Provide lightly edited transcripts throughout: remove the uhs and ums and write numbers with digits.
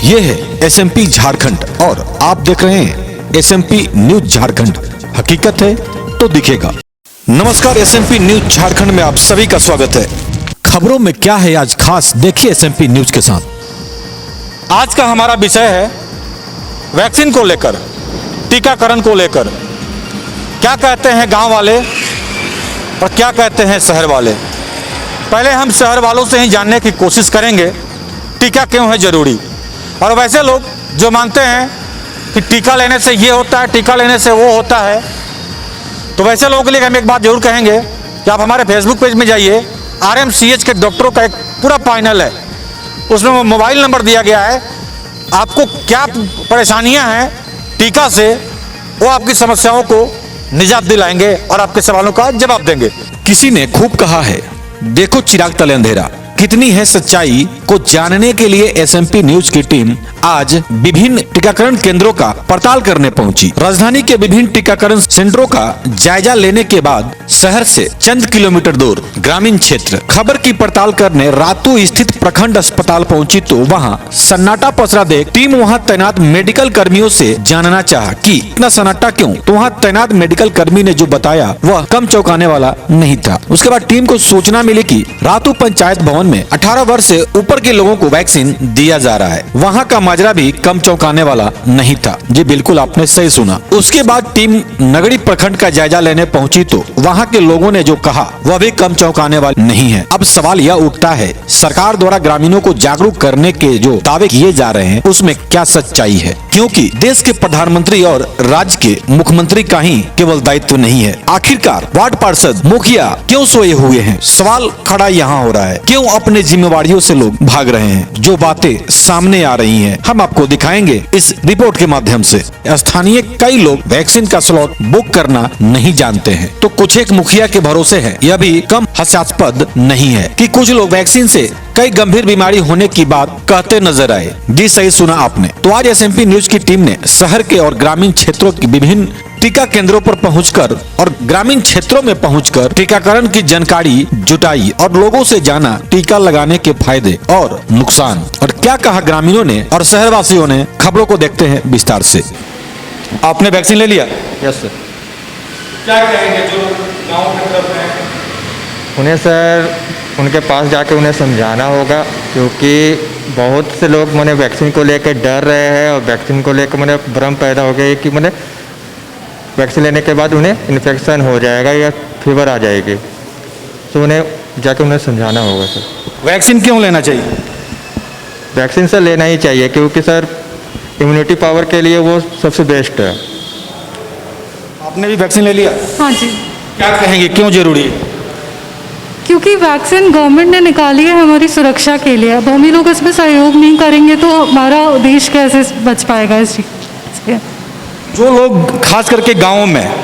ये है एसएमपी झारखंड और आप देख रहे हैं एसएमपी न्यूज झारखंड। हकीकत है तो दिखेगा। नमस्कार, एसएमपी न्यूज झारखंड में आप सभी का स्वागत है। खबरों में क्या है आज खास, देखिए एसएमपी न्यूज के साथ। आज का हमारा विषय है वैक्सीन को लेकर, टीकाकरण को लेकर। क्या कहते हैं गांव वाले और क्या कहते हैं शहर वाले। पहले हम शहर वालों से ही जानने की कोशिश करेंगे टीका क्यों है ज़रूरी। और वैसे लोग जो मानते हैं कि टीका लेने से ये होता है, टीका लेने से वो होता है, तो वैसे लोगों के लिए हम एक बात जरूर कहेंगे कि आप हमारे फेसबुक पेज में जाइए। RMCH के डॉक्टरों का एक पूरा पैनल है, उसमें मोबाइल नंबर दिया गया है। आपको क्या परेशानियां हैं टीका से, वो आपकी समस्याओं को निजात दिलाएंगे और आपके सवालों का जवाब देंगे। किसी ने खूब कहा है, देखो चिराग तले अंधेरा। कितनी है सच्चाई को जानने के लिए एसएमपी न्यूज की टीम आज विभिन्न टीकाकरण केंद्रों का पड़ताल करने पहुंची। राजधानी के विभिन्न टीकाकरण सेंटरों का जायजा लेने के बाद शहर से चंद किलोमीटर दूर ग्रामीण क्षेत्र खबर की पड़ताल करने रातू स्थित प्रखंड अस्पताल पहुंची तो वहां सन्नाटा पसरा देख टीम वहां तैनात मेडिकल कर्मियों से जानना चाहा कि इतना सन्नाटा क्यों। तो वहां तैनात मेडिकल कर्मी ने जो बताया वह कम चौंकाने वाला नहीं था। उसके बाद टीम को सूचना मिली कि रातू पंचायत भवन में 18 वर्ष से ऊपर के लोगों को वैक्सीन दिया जा रहा है। वहाँ का माजरा भी कम चौंकाने वाला नहीं था। जी बिल्कुल, आपने सही सुना। उसके बाद टीम नगरी प्रखंड का जायजा लेने पहुंची तो वहाँ के लोगों ने जो कहा वह भी कम चौंकाने वाला नहीं है। अब सवाल यह उठता है, सरकार द्वारा ग्रामीणों को जागरूक करने के जो दावे किए जा रहे हैं उसमें क्या सच्चाई है, क्योंकि देश के प्रधानमंत्री और राज्य के मुख्यमंत्री का ही केवल दायित्व नहीं है। आखिरकार वार्ड पार्षद मुखिया क्यों सोए हुए हैं, सवाल खड़ा यहाँ हो रहा है। क्यों अपने जिम्मेवारियों से लोग भाग रहे हैं। जो बातें सामने आ रही हैं हम आपको दिखाएंगे इस रिपोर्ट के माध्यम से। स्थानीय कई लोग वैक्सीन का स्लॉट बुक करना नहीं जानते हैं तो कुछ एक मुखिया के भरोसे है। यह भी कम हास्यास्पद नहीं है कि कुछ लोग वैक्सीन से कई गंभीर बीमारी होने की बात कहते नजर आए। जी सही सुना आपने। तो आज एसएमपी न्यूज की टीम ने शहर के और ग्रामीण क्षेत्रों की विभिन्न टीका केंद्रों पर पहुंचकर और ग्रामीण क्षेत्रों में पहुंचकर टीकाकरण की जानकारी जुटाई और लोगों से जाना टीका लगाने के फायदे और नुकसान, और क्या कहा ग्रामीणों ने और शहरवासियों ने। खबरों को देखते हैं विस्तार से। आपने वैक्सीन ले लिया? Yes sir. क्या कहेंगे जो गाँव की तरफ हैं? उन्हें सर उनके पास जाके उन्हें समझाना होगा, क्योंकि बहुत से लोग मैंने वैक्सीन को लेकर डर रहे हैं और वैक्सीन को लेकर मैंने भ्रम पैदा हो गया है कि मैंने वैक्सीन लेने के बाद उन्हें इन्फेक्शन हो जाएगा या फीवर आ जाएगी। तो उन्हें जाके उन्हें समझाना होगा सर। वैक्सीन क्यों लेना चाहिए? वैक्सीन सर लेना ही चाहिए, क्योंकि सर इम्यूनिटी पावर के लिए वो सबसे बेस्ट है। आपने भी वैक्सीन ले लिया? हाँ जी। क्या कहेंगे क्यों जरूरी है? क्योंकि वैक्सीन गवर्नमेंट ने निकाली है हमारी सुरक्षा के लिए। अब हम ही लोग इसमें सहयोग नहीं करेंगे तो हमारा देश कैसे बच पाएगा इस चीज़ से। जो लोग खास करके गाँव में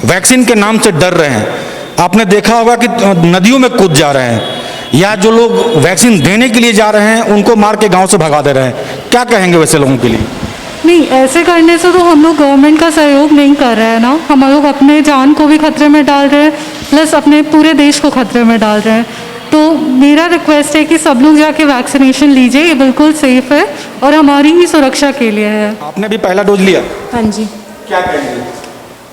वैक्सीन के नाम से डर रहे हैं, आपने देखा होगा कि नदियों में कूद जा रहे हैं, या जो लोग वैक्सीन देने के लिए जा रहे हैं उनको मार के गांव से भगा दे रहे हैं। क्या कहेंगे वैसे लोगों के लिए? नहीं, ऐसे करने से तो हम लोग गवर्नमेंट का सहयोग नहीं कर रहे हैं ना। हम लोग अपने जान को भी खतरे में डाल रहे हैं, प्लस अपने पूरे देश को खतरे में डाल रहे हैं। तो मेरा रिक्वेस्ट है कि सब लोग जाके वैक्सीनेशन लीजिए, ये बिल्कुल सेफ है और हमारी ही सुरक्षा के लिए है। आपने भी पहला डोज लिया? हाँ जी। क्या कहेंगे?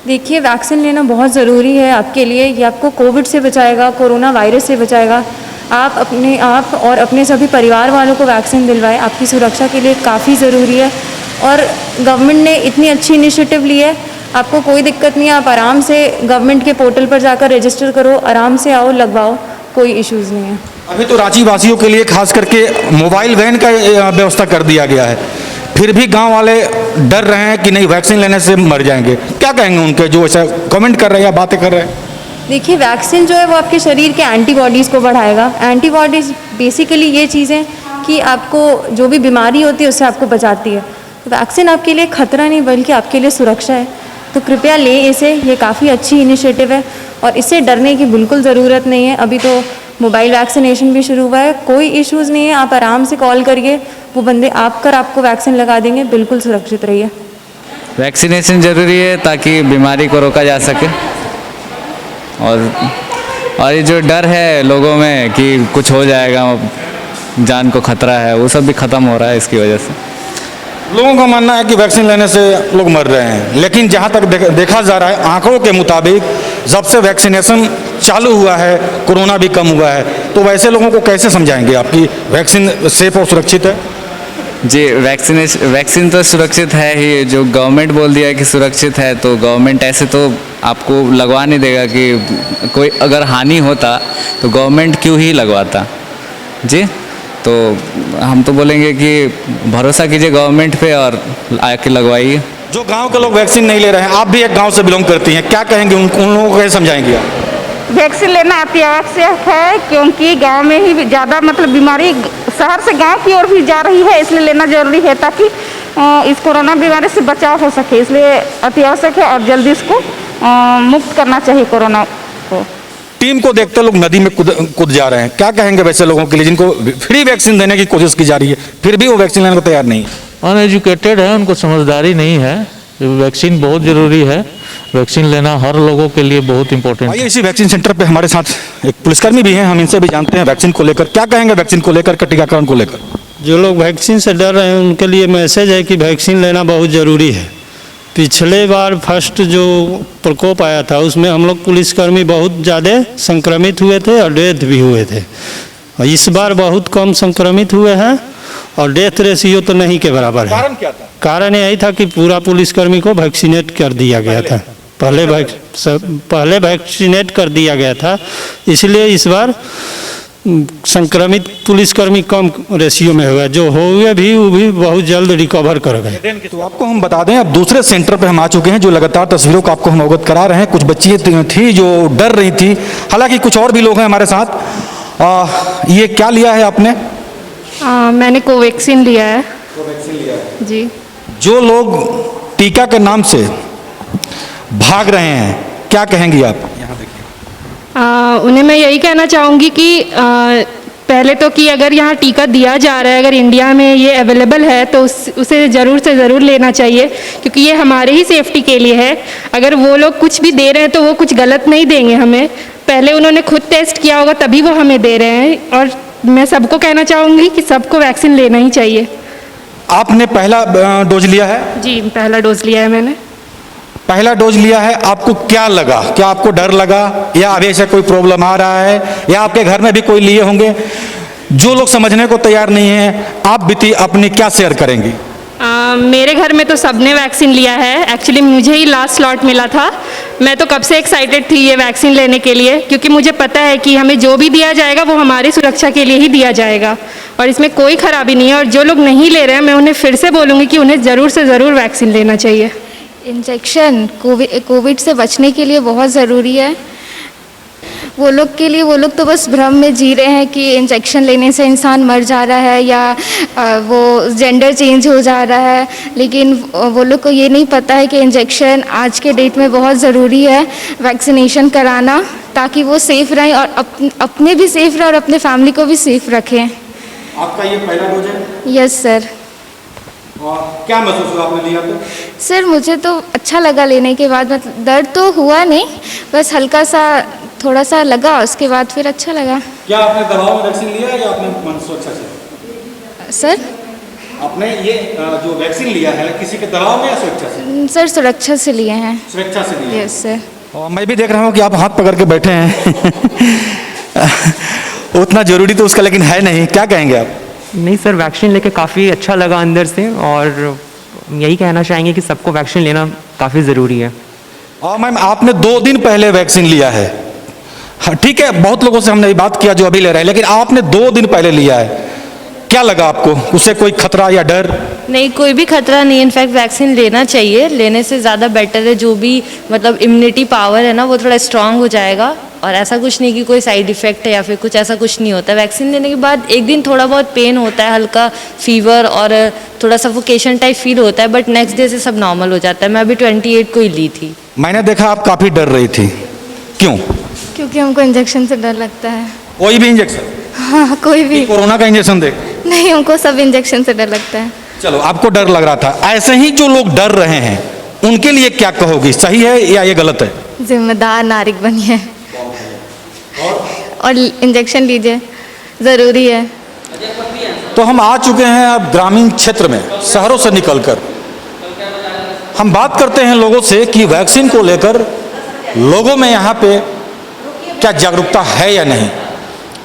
देखिए, वैक्सीन लेना बहुत ज़रूरी है आपके लिए। ये आपको कोविड से बचाएगा, कोरोना वायरस से बचाएगा। आप और अपने सभी परिवार वालों को वैक्सीन दिलवाएं, आपकी सुरक्षा के लिए काफ़ी ज़रूरी है। और गवर्नमेंट ने इतनी अच्छी इनिशिएटिव ली है, आपको कोई दिक्कत नहीं है। आप आराम से गवर्नमेंट के पोर्टल पर जाकर रजिस्टर करो, आराम से आओ, लगवाओ, कोई इश्यूज़ नहीं है। अभी तो रांची वासियों के लिए खास करके मोबाइल वैन का व्यवस्था कर दिया गया है, फिर भी गांव वाले डर रहे हैं कि नहीं वैक्सीन लेने से मर जाएंगे। क्या कहेंगे उनके जो ऐसा कमेंट कर रहे हैं या बातें कर रहे हैं? देखिए, वैक्सीन जो है वो आपके शरीर के एंटीबॉडीज़ को बढ़ाएगा। एंटीबॉडीज़ बेसिकली ये चीज़ें कि आपको जो भी बीमारी होती है उससे आपको बचाती है। वैक्सीन आपके लिए खतरा नहीं बल्कि आपके लिए सुरक्षा है। तो कृपया लें इसे, ये काफ़ी अच्छी इनिशिएटिव है और इससे डरने की बिल्कुल ज़रूरत नहीं है। अभी तो मोबाइल वैक्सीनेशन भी शुरू हुआ है, कोई इश्यूज़ नहीं है। आप आराम से कॉल करिए, वो बंदे आपको वैक्सीन लगा देंगे। बिल्कुल सुरक्षित रहिए। वैक्सीनेशन ज़रूरी है ताकि बीमारी को रोका जा सके, और ये जो डर है लोगों में कि कुछ हो जाएगा, जान को खतरा है, वो सब भी ख़त्म हो रहा है इसकी वजह से। लोगों का मानना है कि वैक्सीन लेने से लोग मर रहे हैं, लेकिन जहां तक देखा जा रहा है आंकड़ों के मुताबिक जब से वैक्सीनेशन चालू हुआ है कोरोना भी कम हुआ है। तो वैसे लोगों को कैसे समझाएंगे आपकी वैक्सीन सेफ और सुरक्षित है? जी, वैक्सीन तो सुरक्षित है ही। जो गवर्नमेंट बोल दिया कि सुरक्षित है, तो गवर्नमेंट ऐसे तो आपको लगवा नहीं देगा कि कोई अगर हानि होता तो गवर्नमेंट क्यों ही लगवाता। जी, तो हम तो बोलेंगे कि भरोसा कीजिए गवर्नमेंट पे और आके लगवाइए। जो गांव के लोग वैक्सीन नहीं ले रहे हैं, आप भी एक गांव से बिलोंग करती हैं, क्या कहेंगे उन लोगों को कैसे समझाएंगे आप? वैक्सीन लेना अत्यावश्यक है, क्योंकि गांव में ही ज़्यादा मतलब बीमारी शहर से गांव की ओर भी जा रही है, इसलिए लेना जरूरी है ताकि इस कोरोना बीमारी से बचाव हो सके। इसलिए अत्यावश्यक है और जल्दी इसको मुक्त करना चाहिए कोरोना को। टीम को देखते लोग नदी में कूद जा रहे हैं, क्या कहेंगे वैसे लोगों के लिए जिनको फ्री वैक्सीन देने की कोशिश की जा रही है फिर भी वो वैक्सीन लेने को तैयार नहीं है? अनएजुकेटेड है, उनको समझदारी नहीं है। वैक्सीन बहुत ज़रूरी है, वैक्सीन लेना हर लोगों के लिए बहुत इंपॉर्टेंट है। आइए इसी वैक्सीन सेंटर पे हमारे साथ एक पुलिसकर्मी भी हैं, हम इनसे भी जानते हैं वैक्सीन को लेकर क्या कहेंगे, वैक्सीन को लेकर के टीकाकरण को लेकर। जो लोग वैक्सीन से डर रहे हैं उनके लिए मैसेज है कि वैक्सीन लेना बहुत ज़रूरी है। पिछले बार फर्स्ट जो प्रकोप आया था उसमें हम लोग पुलिसकर्मी बहुत ज़्यादा संक्रमित हुए थे और डेथ भी हुए थे, और इस बार बहुत कम संक्रमित हुए हैं और डेथ रेशियो तो नहीं के बराबर है। कारण क्या था? कारण यही था कि पूरा पुलिसकर्मी को वैक्सीनेट कर दिया गया था, पहले वैक्सीनेट कर दिया गया था, इसलिए इस बार संक्रमित पुलिसकर्मी कम रेशियो में हुआ। जो हुए भी वो भी बहुत जल्द रिकवर कर गए। तो आपको हम बता दें अब दूसरे सेंटर पे हम आ चुके हैं, जो लगातार तस्वीरों को आपको हम अवगत करा रहे हैं। कुछ बच्चियाँ थी जो डर रही थी, हालांकि कुछ और भी लोग हैं हमारे साथ। ये क्या लिया है आपने? मैंने कोवैक्सीन लिया है। कोवैक्सीन लिया है जी। जो लोग टीका के नाम से भाग रहे हैं, क्या कहेंगी आप? यहाँ देखिए, उन्हें मैं यही कहना चाहूँगी कि पहले तो कि अगर यहाँ टीका दिया जा रहा है, अगर इंडिया में ये अवेलेबल है तो उसे ज़रूर से ज़रूर लेना चाहिए, क्योंकि ये हमारे ही सेफ्टी के लिए है। अगर वो लोग कुछ भी दे रहे हैं तो वो कुछ गलत नहीं देंगे हमें, पहले उन्होंने खुद टेस्ट किया होगा तभी वो हमें दे रहे हैं। और मैं सबको कहना चाहूँगी कि सबको वैक्सीन लेना ही चाहिए। आपने पहला डोज लिया है? जी, पहला डोज लिया है मैंने। पहला डोज लिया है, आपको क्या लगा? क्या आपको डर लगा या अभी से कोई प्रॉब्लम आ रहा है, या आपके घर में भी कोई लिए होंगे? जो लोग समझने को तैयार नहीं है, आप बीती अपनी क्या शेयर करेंगी? मेरे घर में तो सबने वैक्सीन लिया है। एक्चुअली मुझे ही लास्ट स्लॉट मिला था। मैं तो कब से एक्साइटेड थी ये वैक्सीन लेने के लिए, क्योंकि मुझे पता है कि हमें जो भी दिया जाएगा वो हमारी सुरक्षा के लिए ही दिया जाएगा और इसमें कोई खराबी नहीं है। और जो लोग नहीं ले रहे हैं, मैं उन्हें फिर से बोलूँगी कि उन्हें ज़रूर से ज़रूर वैक्सीन लेना चाहिए। इंजेक्शन कोविड से बचने के लिए बहुत ज़रूरी है। वो लोग तो बस भ्रम में जी रहे हैं कि इंजेक्शन लेने से इंसान मर जा रहा है या वो जेंडर चेंज हो जा रहा है, लेकिन वो लोग को ये नहीं पता है कि इंजेक्शन आज के डेट में बहुत ज़रूरी है वैक्सीनेशन कराना, ताकि वो सेफ़ रहें और अपने भी सेफ़ रहें और अपने फैमिली को भी सेफ़ रखें। आपका ये पहला डोज है? Yes sir. और क्या महसूस हुआ आपने लिया तो? सर मुझे तो अच्छा लगा लेने के बाद, मतलब दर्द तो हुआ नहीं, बस हल्का सा थोड़ा सा लगा, उसके बाद फिर अच्छा लगा। क्या आपने दबाव में वैक्सीन लिया है या आपने मन सुरक्षा से? सर आपने ये जो वैक्सीन लिया है किसी के दबाव में या सुरक्षा से? सर सुरक्षा से लिए हैं। सुरक्षा से लिए? Yes sir. और मैं भी देख रहा हूँ कि आप हाथ पकड़ के बैठे हैं उतना जरूरी तो उसका लेकिन है नहीं, क्या कहेंगे आप? नहीं सर, वैक्सीन लेके काफ़ी अच्छा लगा अंदर से, और यही कहना चाहेंगे कि सबको वैक्सीन लेना काफ़ी ज़रूरी है। और मैम आपने 2 दिन पहले वैक्सीन लिया है, हाँ ठीक है, बहुत लोगों से हमने बात किया जो अभी ले रहे हैं, लेकिन आपने 2 दिन पहले लिया है, क्या लगा आपको? उससे कोई खतरा या डर? नहीं, कोई भी खतरा नहीं। इनफैक्ट वैक्सीन लेना चाहिए, लेने से ज़्यादा बेटर है। जो भी मतलब इम्यूनिटी पावर है ना वो थोड़ा स्ट्रांग हो जाएगा, और ऐसा कुछ नहीं कि कोई साइड इफ़ेक्ट है या फिर कुछ ऐसा कुछ नहीं होता। वैक्सीन लेने के बाद एक दिन थोड़ा बहुत पेन होता है, हल्का फीवर और थोड़ा सफोकेशन टाइप फील होता है, बट नेक्स्ट डे से सब नॉर्मल हो जाता है। मैं अभी 28 को ही ली थी। मैंने देखा आप काफ़ी डर रही थी, क्यों? क्योंकि हमको इंजेक्शन से डर लगता है। कोई भी इंजेक्शन? हाँ, कोई भी। कोरोना का इंजेक्शन दे? नहीं, हमको सब इंजेक्शन से डर लगता है। चलो, आपको डर लग रहा था, ऐसे ही जो लोग डर रहे हैं उनके लिए क्या कहोगी? सही है या ये गलत है? जिम्मेदार नागरिक बनिए और इंजेक्शन लीजिए, ज़रूरी है। तो हम आ चुके हैं अब ग्रामीण क्षेत्र में, शहरों से निकलकर। हम बात करते हैं लोगों से कि वैक्सीन को लेकर लोगों में यहाँ पे क्या जागरूकता है या नहीं।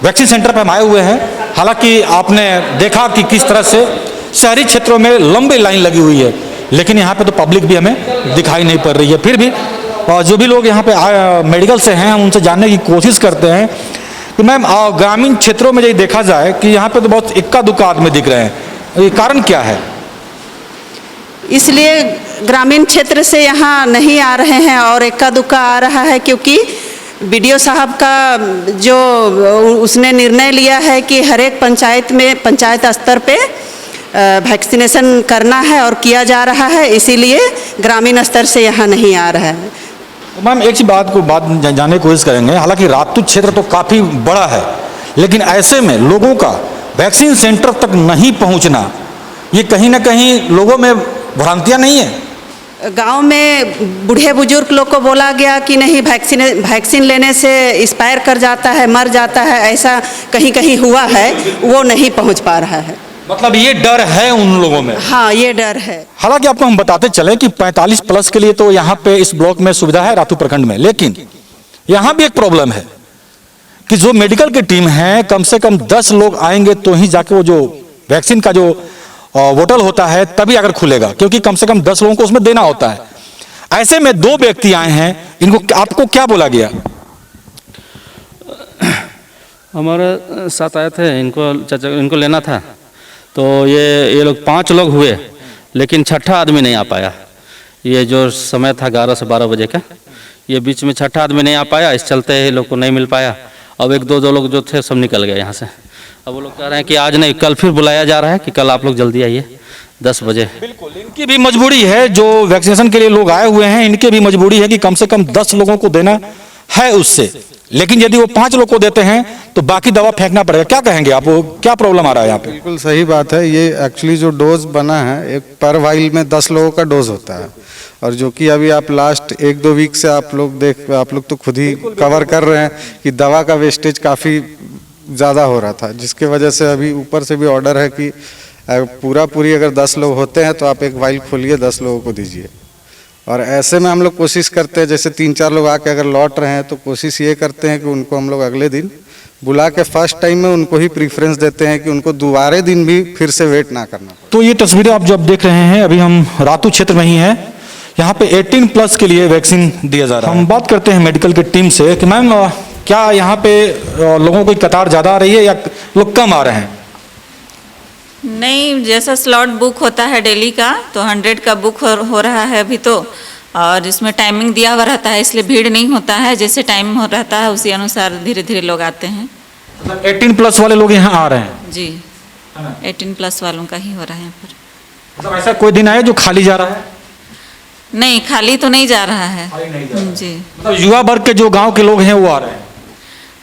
वैक्सीन सेंटर पर हम आए हुए हैं। हालांकि आपने देखा कि किस तरह से शहरी क्षेत्रों में लंबी लाइन लगी हुई है, लेकिन यहाँ पे तो पब्लिक भी हमें दिखाई नहीं पड़ रही है। फिर भी जो भी लोग यहाँ पे मेडिकल से हैं, हम उनसे जानने की कोशिश करते हैं कि मैम ग्रामीण क्षेत्रों में यदि देखा जाए कि यहाँ पे तो बहुत इक्का दुक्का आदमी दिख रहे हैं, ये कारण क्या है? इसलिए ग्रामीण क्षेत्र से यहाँ नहीं आ रहे हैं और इक्का दुक्का आ रहा है क्योंकि बीडीओ साहब का जो उसने निर्णय लिया है कि हर एक पंचायत में पंचायत स्तर पे वैक्सीनेशन करना है और किया जा रहा है, इसीलिए ग्रामीण स्तर से यहाँ नहीं आ रहा है। मैम एक ही बात जानने की कोशिश करेंगे। हालांकि रातू क्षेत्र तो काफ़ी बड़ा है, लेकिन ऐसे में लोगों का वैक्सीन सेंटर तक नहीं पहुंचना, ये कहीं ना कहीं लोगों में भ्रांतियां नहीं है? गांव में बूढ़े बुजुर्ग लोग को बोला गया कि नहीं वैक्सीन लेने से एक्सपायर कर जाता है, मर जाता है, ऐसा कहीं कहीं हुआ है, वो नहीं पहुंच पा रहा है। मतलब ये डर है उन लोगों में? हाँ, ये डर है। हालांकि आपको हम बताते चले कि 45 प्लस के लिए तो यहाँ पे इस ब्लॉक में सुविधा है रातू प्रखंड में, लेकिन यहाँ भी एक प्रॉब्लम है कि जो मेडिकल की टीम है, कम से कम 10 लोग आएंगे तो ही जाके वो जो वैक्सीन का जो वोटल होता है तभी अगर खुलेगा, क्योंकि कम से कम 10 लोगों को उसमें देना होता है। ऐसे में 2 व्यक्ति आए हैं, इनको आपको क्या बोला गया? हमारे साथ आए थे, इनको लेना था, तो ये लोग 5 लोग हुए, लेकिन छठा आदमी नहीं आ पाया। ये जो समय था 11 से 12 बजे का, ये बीच में छठा आदमी नहीं आ पाया, इस चलते ये लोग को नहीं मिल पाया। अब 1-2 लोग जो थे सब निकल गए यहाँ से। अब वो लोग कह रहे हैं कि आज नहीं, कल फिर बुलाया जा रहा है कि कल आप लोग जल्दी आइए 10 बजे। बिल्कुल, इनकी भी मजबूरी है, जो वैक्सीनेशन के लिए लोग आए हुए हैं, इनकी भी मजबूरी है कि कम से कम 10 लोगों को देना है उससे, लेकिन यदि वो 5 लोग को देते हैं तो बाकी दवा फेंकना पड़ेगा। क्या कहेंगे आप, क्या प्रॉब्लम आ रहा है यहाँ पे? बिल्कुल सही बात है। ये एक्चुअली जो डोज बना है, एक पर वाइल में 10 लोगों का डोज होता है, और जो कि अभी आप लास्ट 1-2 वीक से आप लोग तो खुद ही कवर कर रहे हैं कि दवा का वेस्टेज काफ़ी ज़्यादा हो रहा था, जिसके वजह से अभी ऊपर से भी ऑर्डर है कि पूरी अगर 10 लोग होते हैं तो आप एक वाइल खोलिए, 10 लोगों को दीजिए। और ऐसे में हम लोग कोशिश करते हैं, जैसे 3-4 लोग आके अगर लौट रहे हैं तो कोशिश ये करते हैं कि उनको हम लोग अगले दिन बुला के फर्स्ट टाइम में उनको ही प्रीफरेंस देते हैं कि उनको दोबारे दिन भी फिर से वेट ना करना। तो ये तस्वीरें आप जो अब देख रहे हैं, अभी हम रातू क्षेत्र में ही हैं। यहाँ पे 18 प्लस के लिए वैक्सीन दिया जा रहा है। हम बात करते हैं मेडिकल की टीम से कि मैम क्या यहाँ पे लोगों की कतार ज़्यादा आ रही है या लोग कम आ रहे हैं? नहीं, जैसा स्लॉट बुक होता है डेली का, तो 100 का बुक हो रहा है अभी तो, और इसमें टाइमिंग दिया हुआ रहता है, इसलिए भीड़ नहीं होता है। जैसे टाइम हो रहता है उसी अनुसार धीरे धीरे लोग आते हैं। 18 प्लस वाले लोग यहाँ आ रहे हैं? जी, 18 प्लस वालों का ही हो रहा है यहाँ पर। मतलब ऐसा कोई दिन आया जो खाली जा रहा है? नहीं, खाली तो नहीं जा रहा है जी। मतलब युवा वर्ग के जो गाँव के लोग हैं वो आ रहे हैं?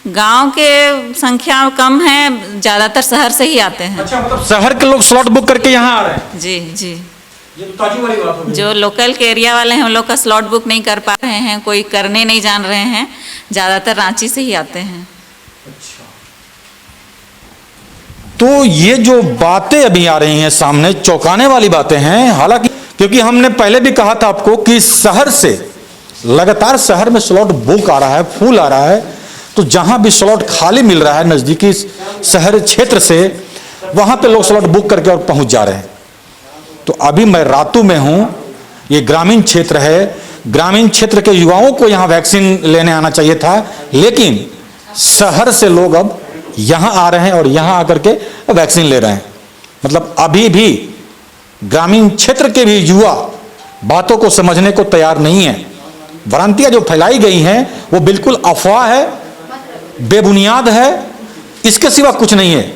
गांव के संख्या कम है, ज़्यादातर शहर से ही आते हैं। अच्छा, मतलब शहर के लोग स्लॉट बुक करके यहाँ आ रहे हैं? जी जी। ये तो ताजी वाली बात होगी। जो लोकल के एरिया वाले हैं उन लोग का स्लॉट बुक नहीं कर पा रहे हैं, कोई करने नहीं जान रहे हैं, ज़्यादातर रांची से ही आते हैं। अच्छा, तो ये जो बातें अभी आ रही हैं सामने, चौंकाने वाली बातें हैं। हालांकि क्योंकि हमने पहले भी कहा था आपको कि शहर से लगातार शहर में स्लॉट बुक आ रहा है, फुल आ रहा है, तो जहां भी स्लॉट खाली मिल रहा है नज़दीकी शहर क्षेत्र से, वहां पे लोग स्लॉट बुक करके और पहुंच जा रहे हैं। तो अभी मैं रातू में हूं, ये ग्रामीण क्षेत्र है। ग्रामीण क्षेत्र के युवाओं को यहाँ वैक्सीन लेने आना चाहिए था, लेकिन शहर से लोग अब यहाँ आ रहे हैं और यहाँ आकर के वैक्सीन ले रहे हैं। मतलब अभी भी ग्रामीण क्षेत्र के भी युवा बातों को समझने को तैयार नहीं है। भ्रांतियां जो फैलाई गई हैं वो बिल्कुल अफवाह है, बेबुनियाद है, इसके सिवा कुछ नहीं है।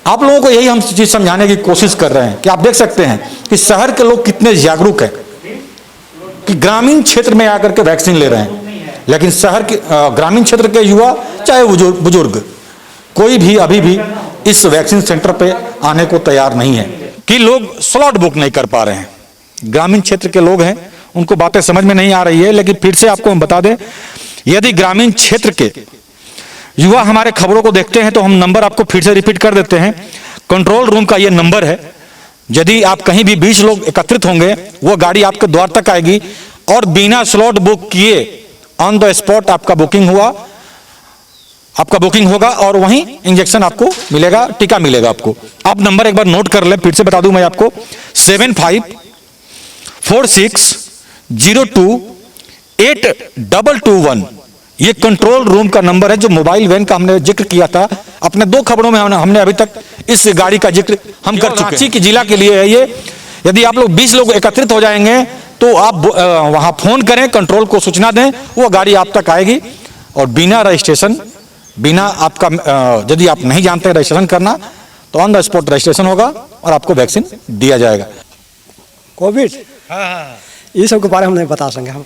आप लोगों को यही हम चीज समझाने की कोशिश कर रहे हैं कि आप देख सकते हैं कि शहर के लोग कितने जागरूक हैं कि ग्रामीण क्षेत्र में आकर के वैक्सीन ले रहे हैं, लेकिन शहर के ग्रामीण क्षेत्र के युवा चाहे बुजुर्ग, कोई भी अभी भी इस वैक्सीन सेंटर पे आने को तैयार नहीं है कि लोग स्लॉट बुक नहीं कर पा रहे हैं। ग्रामीण क्षेत्र के लोग हैं, उनको बातें समझ में नहीं आ रही है। लेकिन फिर से आपको हम बता दें, यदि ग्रामीण क्षेत्र के युवा हमारे खबरों को देखते हैं तो हम नंबर आपको फिर से रिपीट कर देते हैं। कंट्रोल रूम का ये नंबर है। यदि आप कहीं भी 20 लोग एकत्रित होंगे, वो गाड़ी आपके द्वार तक आएगी और बिना स्लॉट बुक किए ऑन द स्पॉट आपका बुकिंग होगा और वहीं इंजेक्शन आपको मिलेगा, टीका मिलेगा आपको। आप नंबर एक बार नोट कर ले, फिर से बता दूं मैं आपको, 7546028221। ये कंट्रोल रूम का नंबर है, जो मोबाइल वैन का हमने जिक्र किया था अपने 2 खबरों में। हमने अभी तक इस गाड़ी का जिक्र हम कर चुके हैं। रांची के जिला के लिए है ये। यदि आप लोग 20 लोग एकत्रित हो जाएंगे तो आप वहां फोन करें, कंट्रोल को सूचना दें, वो गाड़ी आप तक आएगी और बिना रजिस्ट्रेशन, बिना आपका यदि आप नहीं जानते रजिस्ट्रेशन करना तो ऑन द स्पॉट रजिस्ट्रेशन होगा और आपको वैक्सीन दिया जाएगा। कोविड ये सब के बारे में हम नहीं बता सकेंगे हम।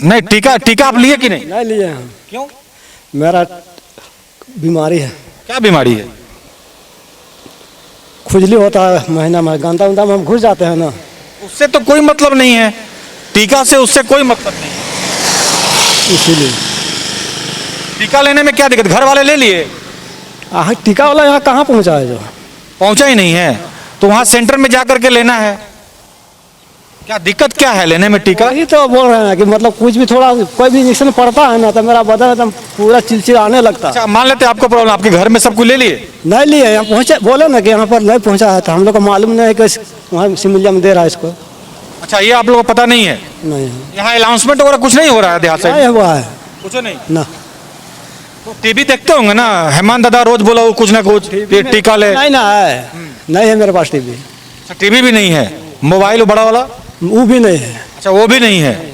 नहीं, टीका आप लिए कि नहीं? नहीं लिए हम। क्यों? मेरा बीमारी है। क्या बीमारी है? खुजली होता है महीना में, गंदा उंदा में हम घुस जाते हैं ना। उससे तो कोई मतलब नहीं है, टीका से उससे कोई मतलब नहीं है। इसीलिए टीका लेने में क्या दिक्कत? घर वाले ले लिए? टीका वाला यहाँ कहाँ पहुँचा है? जो पहुंचा ही नहीं है तो वहां सेंटर में जाकर के लेना है। क्या दिक्कत क्या है लेने में टीका? यही तो बोल रहे हैं कि मतलब कुछ भी थोड़ा कोई भी इंजेक्शन पड़ता है ना तो मेरा बदन एकदम पूरा चिलचिलाने लगता है। अच्छा, मान लेते हैं आपको प्रॉब्लम, आपके घर में सब कुछ ले लिए? नहीं लिए, यहाँ पहुँचे, बोले ना कि यहाँ पर नहीं पहुँचा है तो हम लोग को मालूम नहीं है कि वहाँ सिमलिया में दे रहा है इसको। अच्छा, ये आप लोगों को पता नहीं है? नहीं, यहाँ अनाउंसमेंट वगैरह कुछ नहीं हो रहा है देहात से? नहीं हुआ है कुछ नहीं ना। तो टीवी देखते होंगे ना, हेमंत दादा रोज बोला वो कुछ ना कुछ टीका ले। नहीं ना है, नहीं है मेरे पास टीवी। टीवी भी नहीं है? मोबाइल बड़ा वाला? वो भी नहीं है। अच्छा, वो भी नहीं है।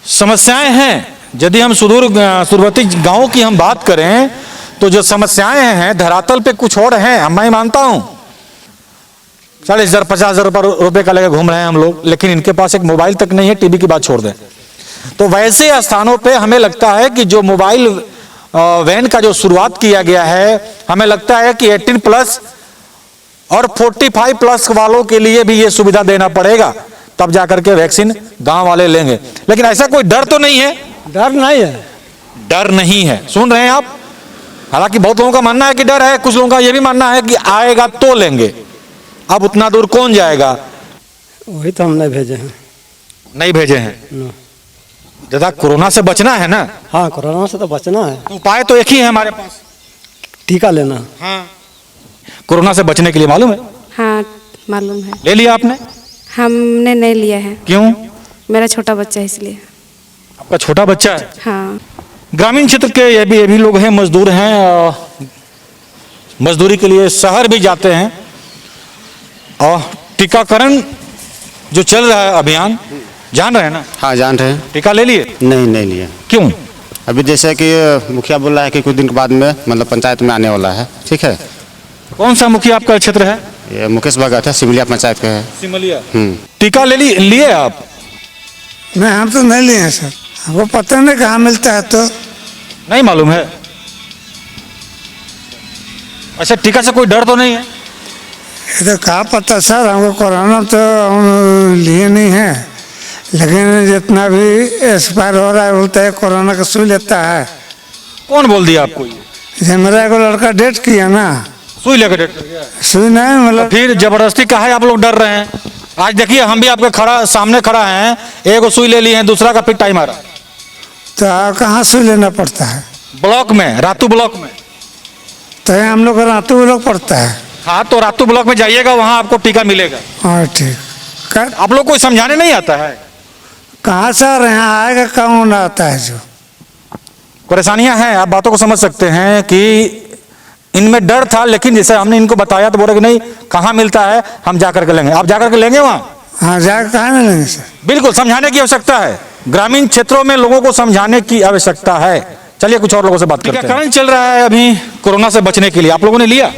समस्याएं हैं। यदि हम सुदूरवर्ती गांवों की हम बात करें तो जो समस्याएं हैं धरातल पे कुछ और हैं। मैं मानता हूं 40,000 50,000 रुपए का लेकर घूम रहे हैं हम लोग, लेकिन इनके पास एक मोबाइल तक नहीं है। टीवी की बात छोड़ दें तो वैसे स्थानों पे हमें लगता है कि जो मोबाइल वैन का जो शुरुआत किया गया है, हमें लगता है कि 18+ और 45+ वालों के लिए भी ये सुविधा देना पड़ेगा, तब जाकर के वैक्सीन गांव वाले लेंगे। लेकिन ऐसा कोई डर तो नहीं है? डर नहीं है। डर नहीं है, सुन रहे हैं आप? हालांकि बहुत लोगों का मानना है कि डर है, कुछ लोगों का यह भी मानना है कि आएगा तो लेंगे। अब उतना दूर कौन जाएगा? वही तो हम नहीं भेजे हैं। नहीं भेजे हैं? दादा, कोरोना से बचना है ना? हाँ, कोरोना से तो बचना है। उपाय तो एक ही है हमारे पास, टीका लेना। हाँ, कोरोना से बचने के लिए मालूम है? हाँ मालूम है। ले लिया आपने? हमने नहीं लिया है। क्यों? मेरा छोटा बच्चा है इसलिए। आपका छोटा बच्चा है? हाँ। ग्रामीण क्षेत्र के ये भी लोग हैं, मजदूर हैं, मजदूरी के लिए शहर भी जाते हैं। और टीकाकरण जो चल रहा है अभियान, जान रहे हैं ना? हाँ जान रहे हैं। टीका ले लिए? नहीं लिए। क्यों? अभी जैसे कि मुखिया बोल रहा है कि कुछ दिन के बाद में मतलब पंचायत में आने वाला है। ठीक है। कौन सा मुखिया आपका क्षेत्र है? ये मुकेश भगत है, सिमलिया पंचायत का है। सिमलिया। टीका लिए आप? नहीं, हम तो नहीं लिए हैं सर, हमको पता नहीं कहाँ मिलता है तो नहीं मालूम है। अच्छा, टीका से कोई डर तो नहीं है? ये तो कहाँ पता सर, हमको कोरोना तो हम लिए नहीं है, लेकिन जितना भी एक्सपायर हो रहा है बोलता है कोरोना का सुई लेता है। कौन बोल दिया आपको? ये मेरा एक लड़का डेट किया ना, सुई लेकर डेट कर गया। सुई नहीं मतलब फिर जबरदस्ती कहा है आप लोग डर रहे हैं? आज देखिए हम भी आपके सामने खड़ा हैं, एक सुई ले लिए हैं, दूसरा का फिर टाइम आ रहा है। तो कहाँ सुई लेना पड़ता है? ब्लॉक में, रातू ब्लॉक में। तो हम लोग रातू ब्लॉक पड़ता है। हाँ, तो रातू ब्लॉक में जाइएगा, वहाँ आपको टीका मिलेगा। हाँ ठीक। आप लोग को समझाने नहीं आता है? कहाँ से यहाँ आएगा, कौन आता है? जो परेशानियां हैं, आप बातों को समझ सकते हैं कि इनमें डर था, लेकिन जैसे हमने इनको बताया तो बोले कि नहीं, कहाँ मिलता है, हम जाकर के लेंगे। आप जाकर के लेंगे वहाँ? हाँ, जाकर कहाँ मिलेंगे सर? बिल्कुल, समझाने की आवश्यकता है। ग्रामीण क्षेत्रों में लोगों को समझाने की आवश्यकता है। चलिए कुछ और लोगों से बात करते हैं। टीकाकरण चल रहा है अभी कोरोना से बचने के लिए, आप लोगों ने लिया?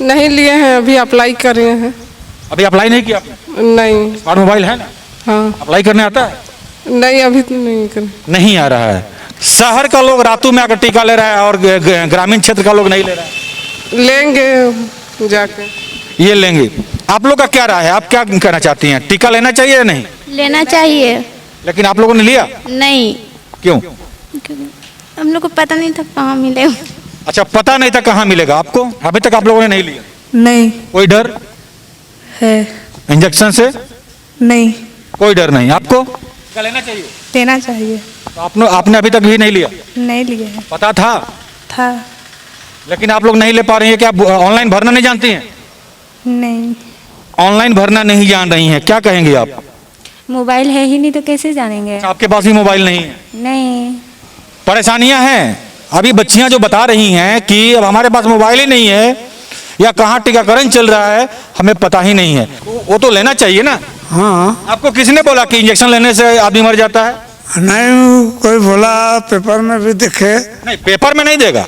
नहीं लिए हैं, अभी अप्लाई कर रहे हैं। अभी अप्लाई नहीं किया? नहीं। स्मार्ट मोबाइल है ना? हाँ। अप्लाई करने आता है? नहीं, अभी तो नहीं आ रहा है। शहर का लोग रातों में आकर टीका ले रहा है और ग्रामीण क्षेत्र का लोग नहीं ले रहा है। लेंगे जाके। ये लेंगे। आप लोग का क्या राय है, आप क्या कहना चाहती हैं? टीका लेना चाहिए या नहीं? लेना चाहिए। लेकिन आप लोगों ने लिया? नहीं। क्यों? हम लोग को पता नहीं था कहाँ मिले। अच्छा, पता नहीं था कहाँ मिलेगा आपको, अभी तक आप लोगों ने नहीं लिया? नहीं। कोई डर है? इंजेक्शन से? नहीं। कोई डर नहीं आपको? क्या लेना चाहिए? लेना चाहिए। तो आपने अभी तक भी नहीं लिया? नहीं लिया है। पता था? था। लेकिन आप लोग नहीं ले पा रही हैं, क्या आप ऑनलाइन भरना नहीं जानती हैं? नहीं। ऑनलाइन भरना नहीं जान रही हैं, क्या कहेंगे आप? मोबाइल है ही नहीं तो कैसे जानेंगे? आपके पास भी मोबाइल नहीं है? नहीं। परेशानियां हैं। अभी बच्चियां जो बता रही हैं कि अब हमारे पास मोबाइल ही नहीं है या कहाँ टीकाकरण चल रहा है हमें पता ही नहीं है, वो तो लेना चाहिए ना। हाँ। आपको किसने बोला कि इंजेक्शन लेने से आदमी मर जाता है? नहीं, कोई बोला, पेपर में भी देखे। नहीं, पेपर में नहीं देगा,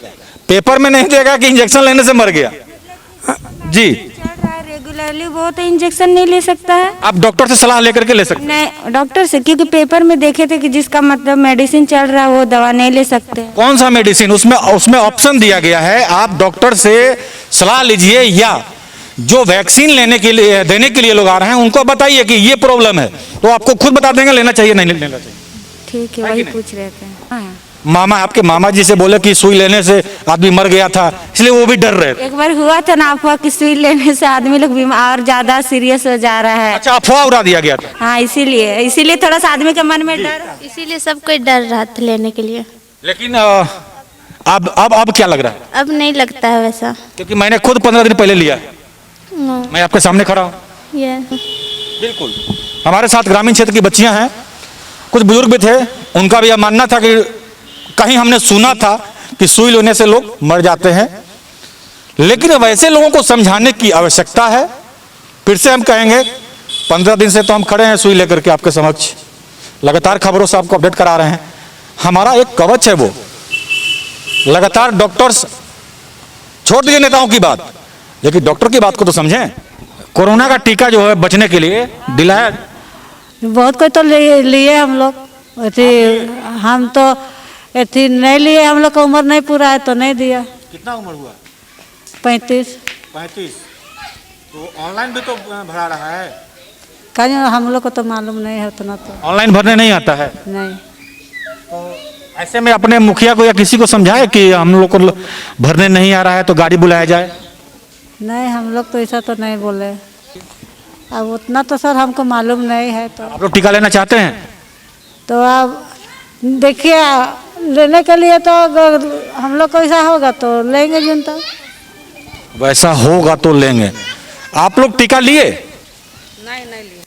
पेपर में नहीं देगा कि इंजेक्शन लेने से मर गया। जी, रेगुलरली वो तो इंजेक्शन नहीं ले सकता है। आप डॉक्टर से सलाह लेकर के ले सकते हैं? नहीं, डॉक्टर से, क्योंकि पेपर में देखे थे कि जिसका मतलब मेडिसिन चल रहा है वो दवा नहीं ले सकते। कौन सा मेडिसिन? उसमें ऑप्शन दिया गया है, आप डॉक्टर से सलाह लीजिए या जो वैक्सीन लेने के लिए देने के लिए लोग आ रहे हैं उनको बताइए कि ये प्रॉब्लम है, तो आपको खुद बता देंगे लेना चाहिए नहीं लेना चाहिए। ठीक है, वही पूछ रहे थे। हाँ। मामा, आपके मामा जी से बोले कि सुई लेने से आदमी मर गया था, इसलिए वो भी डर रहे थे। एक बार हुआ था ना अफवाह कि सुई लेने से आदमी लोग बीमार ज्यादा सीरियस हो जा रहा है। अच्छा, अफवाह उड़ा दिया गया था। हाँ, इसीलिए थोड़ा सा आदमी के मन में डर, इसीलिए सब कोई डर रहा था लेने के लिए। लेकिन अब क्या लग रहा है? अब नहीं लगता है वैसा, क्योंकि मैंने खुद 15 दिन पहले लिया है, मैं आपके सामने खड़ा हूँ। बिल्कुल। हमारे साथ ग्रामीण क्षेत्र की बच्चियां हैं, कुछ बुजुर्ग भी थे, उनका भी यह मानना था कि कहीं हमने सुना था कि सुई लेने से लोग मर जाते हैं, लेकिन वैसे लोगों को समझाने की आवश्यकता है। फिर से हम कहेंगे, 15 दिन से तो हम खड़े हैं सुई लेकर के आपके समक्ष, लगातार खबरों से आपको अपडेट करा रहे हैं। हमारा एक कवच है वो, लगातार डॉक्टर्स, छोड़ दिए नेताओं की बात, लेकिन डॉक्टर की बात को तो समझें। कोरोना का टीका जो है बचने के लिए दिलाया बहुत कोई तो लिए हम लोग, हम तो नहीं लिए, हम लोग का उम्र नहीं पूरा है तो नहीं दिया। कितना उम्र हुआ? 35। तो ऑनलाइन भी तो भरा रहा है? कहीं हम लोग को तो मालूम नहीं है उतना, तो ऑनलाइन भरने नहीं आता है? नहीं। तो ऐसे में अपने मुखिया को या किसी को समझाए कि हम लोग को भरने नहीं आ रहा है तो गाड़ी बुलाया जाए। नहीं, हम लोग तो ऐसा तो नहीं बोले, अब उतना तो सर हमको मालूम नहीं है। तो आप लोग टीका लेना चाहते हैं? तो अब देखिए, लेने के लिए तो अगर हम लोग को ऐसा होगा तो लेंगे जनता, वैसा होगा तो लेंगे। आप लोग टीका लिए? नहीं लिए।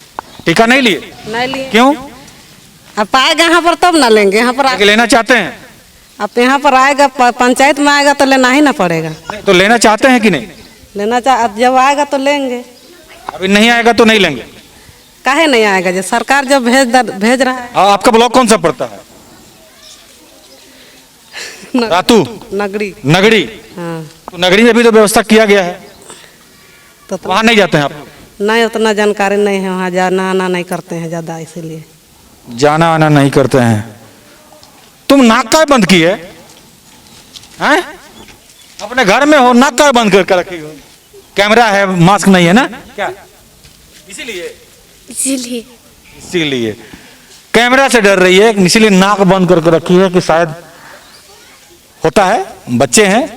टीका नहीं लिए? नहीं लिए। क्यों? अब पाएगा यहाँ पर तब ना लेंगे, यहाँ पर लेना चाहते हैं? अब यहाँ पर आएगा, पंचायत में आएगा तो लेना ही ना पड़ेगा। तो लेना चाहते हैं कि नहीं? लेना अब जब आएगा तो लेंगे, अभी नहीं आएगा तो नहीं लेंगे। काहे नहीं आएगा? जो सरकार जब भेज रहा है। आपका ब्लॉक कौन सा पड़ता है? रातू? नगरी। नगरी? हाँ। तो नगरी में भी तो व्यवस्था किया गया है, तो वहाँ नहीं जाते हैं आप? नहीं, उतना जानकारी नहीं है, वहाँ जाना आना नहीं करते हैं ज़्यादा, इसीलिए जाना आना नहीं करते हैं। तुम नाक का बंद की है? अपने घर में हो, नाक का बंद करके रखी हो, कैमरा है, मास्क नहीं है ना? क्या इसीलिए कैमरा से डर रही है, इसीलिए नाक बंद करके रखी है कि शायद होता है, बच्चे हैं।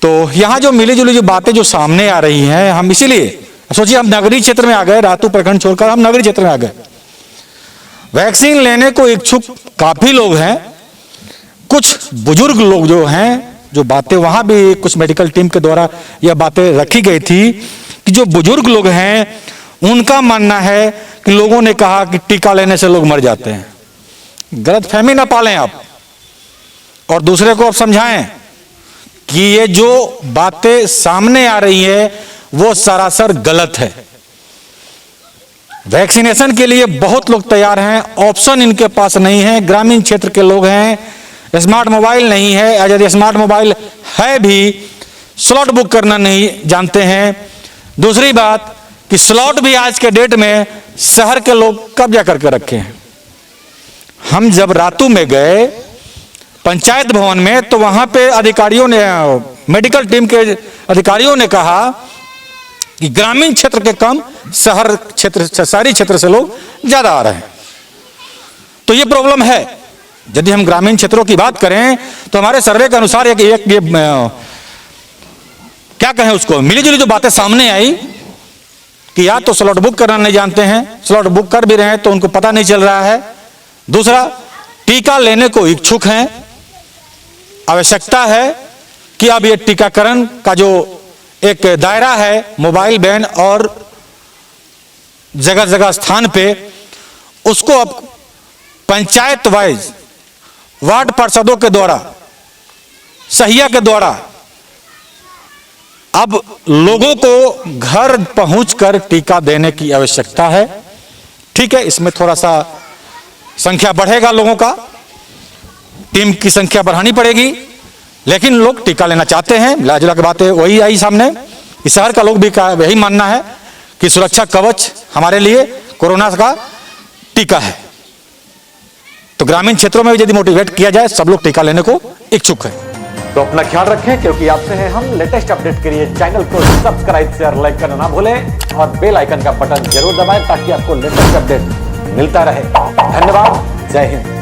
तो यहाँ जो मिली जुली जो बातें जो सामने आ रही हैं, हम इसीलिए सोचिए, हम नगरीय क्षेत्र में आ गए, रातू प्रखंड छोड़कर हम नगरीय क्षेत्र में आ गए। वैक्सीन लेने को इच्छुक काफी लोग हैं, कुछ बुजुर्ग लोग जो हैं, जो बातें वहां भी कुछ मेडिकल टीम के द्वारा यह बातें रखी गई थी कि जो बुजुर्ग लोग हैं उनका मानना है कि लोगों ने कहा कि टीका लेने से लोग मर जाते हैं। गलतफहमी ना पालें आप, और दूसरे को आप समझाएं कि ये जो बातें सामने आ रही है वो सरासर गलत है। वैक्सीनेशन के लिए बहुत लोग तैयार हैं, ऑप्शन इनके पास नहीं है। ग्रामीण क्षेत्र के लोग हैं, स्मार्ट मोबाइल नहीं है, यदि स्मार्ट मोबाइल है भी स्लॉट बुक करना नहीं जानते हैं। दूसरी बात कि स्लॉट भी आज के डेट में शहर के लोग कब्जा करके रखे हैं। हम जब रातू में गए पंचायत भवन में, तो वहां पे अधिकारियों ने, मेडिकल टीम के अधिकारियों ने कहा कि ग्रामीण क्षेत्र के कम शहर क्षेत्र, शहरी क्षेत्र से लोग ज्यादा आ रहे हैं। तो ये प्रॉब्लम है। यदि हम ग्रामीण क्षेत्रों की बात करें तो हमारे सर्वे के अनुसार क्या कहें उसको, मिली जुली जो बातें सामने आई कि या तो स्लॉट बुक करना नहीं जानते हैं, स्लॉट बुक कर भी रहे हैं तो उनको पता नहीं चल रहा है। दूसरा, टीका लेने को इच्छुक हैं, आवश्यकता है कि अब ये टीकाकरण का जो एक दायरा है मोबाइल वैन और जगह जगह स्थान पे, उसको अब पंचायत वाइज वार्ड पार्षदों के द्वारा, सहिया के द्वारा अब लोगों को घर पहुंचकर टीका देने की आवश्यकता है। ठीक है, इसमें थोड़ा सा संख्या बढ़ेगा, लोगों का टीम की संख्या बढ़ानी पड़ेगी, लेकिन लोग टीका लेना चाहते हैं। मिला जुला के बातें वही आई सामने। इस शहर का लोग भी यही मानना है कि सुरक्षा कवच हमारे लिए कोरोना का टीका है। तो ग्रामीण क्षेत्रों में भी यदि मोटिवेट किया जाए, सब लोग टीका लेने को इच्छुक है। तो अपना ख्याल रखें, क्योंकि आपसे हैं हम। लेटेस्ट अपडेट के लिए चैनल को सब्सक्राइब, शेयर, लाइक करना ना भूलें और बेल आइकन का बटन जरूर दबाएं ताकि आपको लेटेस्ट अपडेट मिलता रहे। धन्यवाद, जय हिंद।